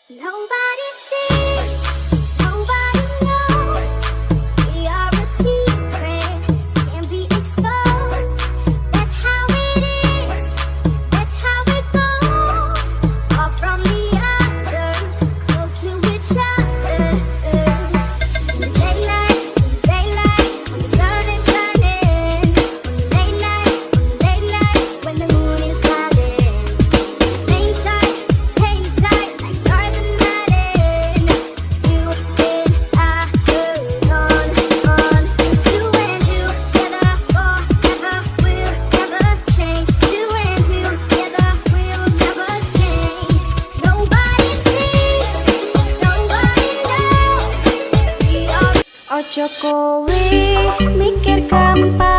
Nobody sees, nobody knows. We are a secret, can't be exposed. That's how it is, that's how it goes. Far from the others, close to each other. In the daylight, when the sun is shining. On the late night, when the moon is clouded. Plain sight, like stars in night. You and I burn on. Two and together forever, we'll never change. Two and together, we'll never change. Nobody sees, nobody knows. We are. Ojo kowe mikir gampang.